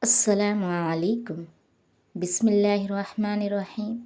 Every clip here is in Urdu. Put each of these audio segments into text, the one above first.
السلام علیکم۔ بسم اللہ الرحمن الرحیم۔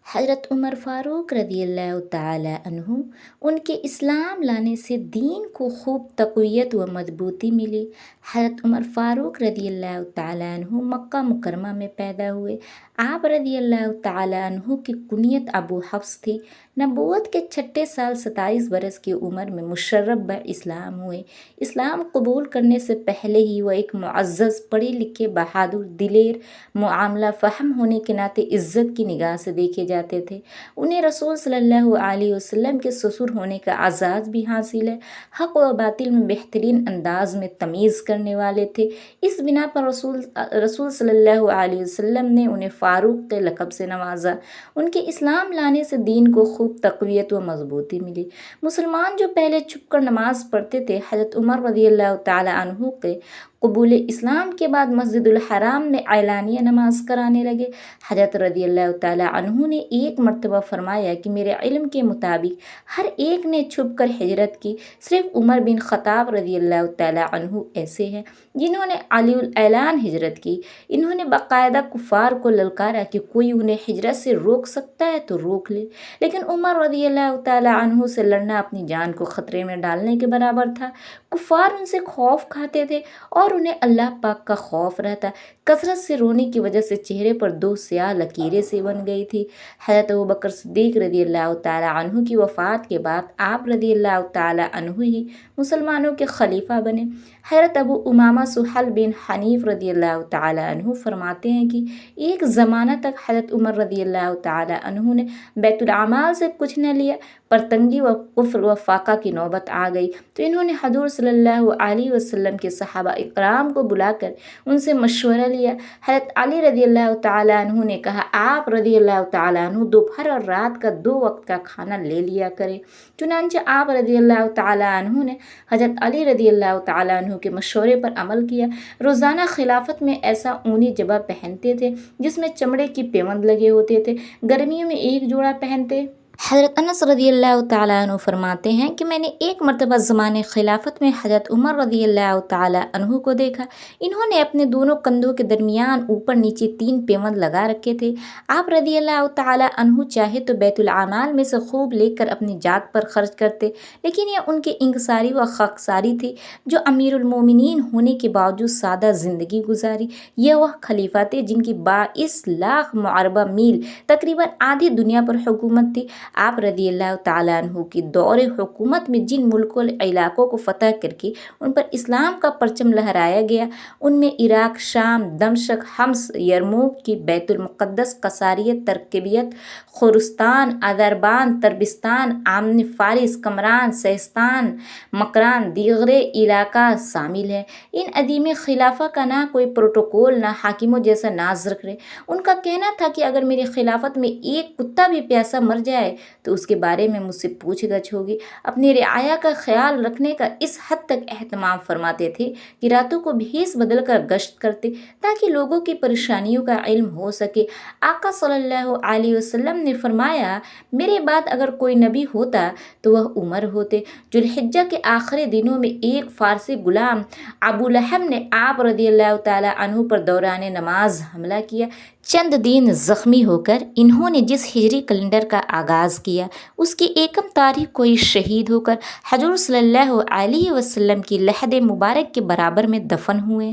حضرت عمر فاروق رضی اللہ تعالی عنہ، ان کے اسلام لانے سے دین کو خوب تقویت و مضبوطی ملی۔ حضرت عمر فاروق رضی اللہ تعالی عنہ مکہ مکرمہ میں پیدا ہوئے۔ آپ رضی اللہ تعالی عنہ کی کنیت ابو حفص تھی۔ نبوت کے چھٹے سال 27 برس کی عمر میں مشرف اسلام ہوئے۔ اسلام قبول کرنے سے پہلے ہی وہ ایک معزز، پڑھے لکھے، بہادر، دلیر، معاملہ فہم ہونے کے ناطے عزت کی نگاہ سے دیکھے جاتے تھے۔ انہیں رسول صلی اللہ علیہ وسلم کے سسر ہونے کا اعزاز بھی حاصل ہے۔ حق و باطل میں بہترین انداز میں تمیز کرنے والے تھے۔ اس بنا پر رسول صلی اللہ علیہ وسلم نے انہیں فاروق کے لقب سے نوازا۔ ان کے اسلام لانے سے دین کو خوب تقویت و مضبوطی ملی۔ مسلمان جو پہلے چھپ کر نماز پڑھتے تھے، حضرت عمر رضی اللہ تعالی عنہ کے قبول اسلام کے بعد مسجد الحرام میں اعلانیہ نماز کرانے لگے۔ حضرت رضی اللہ تعالی عنہ نے ایک مرتبہ فرمایا کہ میرے علم کے مطابق ہر ایک نے چھپ کر ہجرت کی، صرف عمر بن خطاب رضی اللہ تعالی عنہ ایسے ہیں جنہوں نے علی الاعلان ہجرت کی۔ انہوں نے باقاعدہ کفار کو للکارا کہ کوئی انہیں ہجرت سے روک سکتا ہے تو روک لے، لیکن عمر رضی اللہ تعالی عنہ سے لڑنا اپنی جان کو خطرے میں ڈالنے کے برابر تھا۔ کفار ان سے خوف کھاتے تھے اور انہیں اللہ پاک کا خوف رہتا۔ کثرت سے رونے کی وجہ سے چہرے پر 2 سیاہ لکیریں سی بن گئی تھی۔ حضرت ابوبکر صدیق رضی اللہ تعالی عنہ کی وفات کے بعد آپ رضی اللہ تعالی عنہ ہی مسلمانوں کے خلیفہ بنے۔ حضرت ابو امامہ سہل بن حنیف رضی اللہ تعالی عنہ فرماتے ہیں کہ ایک زمانہ تک حضرت عمر رضی اللہ تعالی عنہ نے بیت العمال سے کچھ نہ لیا، پر تنگی و کفر و فاقہ کی نوبت آ گئی تو انہوں نے حضور صلی اللہ علیہ وسلم کے صحابہ اکرام کو بلا کر ان سے مشورہ لیا۔ حضرت علی رضی اللہ تعالی عنہ نے کہا، آپ رضی اللہ تعالی عنہ دوپہر اور رات کا 2 وقت کا کھانا لے لیا کریں۔ چنانچہ آپ رضی اللہ تعالی عنہ نے حضرت علی رضی اللہ تعالی عنہ کے مشورے پر عمل کیا۔ روزانہ خلافت میں ایسا اونی جبہ پہنتے تھے جس میں چمڑے کی پیوند لگے ہوتے تھے، گرمیوں میں ایک جوڑا پہنتے۔ حضرت انس رضی اللہ تعالیٰ عنہ فرماتے ہیں کہ میں نے ایک مرتبہ زمانے خلافت میں حضرت عمر رضی اللہ تعالیٰ عنہ کو دیکھا۔ انہوں نے اپنے دونوں کندھوں کے درمیان اوپر نیچے 3 پیوند لگا رکھے تھے۔ آپ رضی اللہ تعالیٰ عنہ چاہے تو بیت العمال میں سے خوب لے کر اپنی ذات پر خرچ کرتے، لیکن یہ ان کی انکساری و خاکساری تھی جو امیر المومنین ہونے کے باوجود سادہ زندگی گزاری۔ یہ وہ خلیفہ تھے جن کی 22 لاکھ معربہ میل تقریباً آدھی دنیا پر حکومت تھی۔ آپ رضی اللہ تعالیٰ عنہ کی دور حکومت میں جن ملکوں علاقوں کو فتح کر کے ان پر اسلام کا پرچم لہرایا گیا، ان میں عراق، شام، دمشق، حمص، یرموک کی بیت المقدس، قصاریت، ترکیبیت، خراسان، آذربائجان، تربستان، آمن فارس، کمران، سیستان، مکران، دیگر علاقہ شامل ہیں۔ ان عظیم خلافہ کا نہ کوئی پروٹوکول، نہ حاکموں جیسا ناز رکھ رہے۔ ان کا کہنا تھا کہ اگر میری خلافت میں ایک کتا بھی پیاسا مر جائے تو اس کے بارے میں مجھ سے پوچھ گچھ ہوگی۔ اپنی رعایا کا خیال رکھنے کا اس حد تک اہتمام فرماتے تھے کہ راتوں کو بھیس بدل کر گشت کرتے تاکہ لوگوں کی پریشانیوں کا علم ہو سکے۔ آقا صلی اللہ علیہ وسلم نے فرمایا، میرے بعد اگر کوئی نبی ہوتا تو وہ عمر ہوتے۔ ذوالحجہ کے آخری دنوں میں ایک فارسی غلام ابو لہب نے آپ رضی اللہ تعالیٰ عنہ پر دوران نماز حملہ کیا۔ چند دن زخمی ہو کر انہوں نے جس ہجری کیلنڈر کا آغاز کیا اس کی 1 تاریخ کو ہی شہید ہو کر حضور صلی اللہ علیہ وسلم کی لحد مبارک کے برابر میں دفن ہوئے۔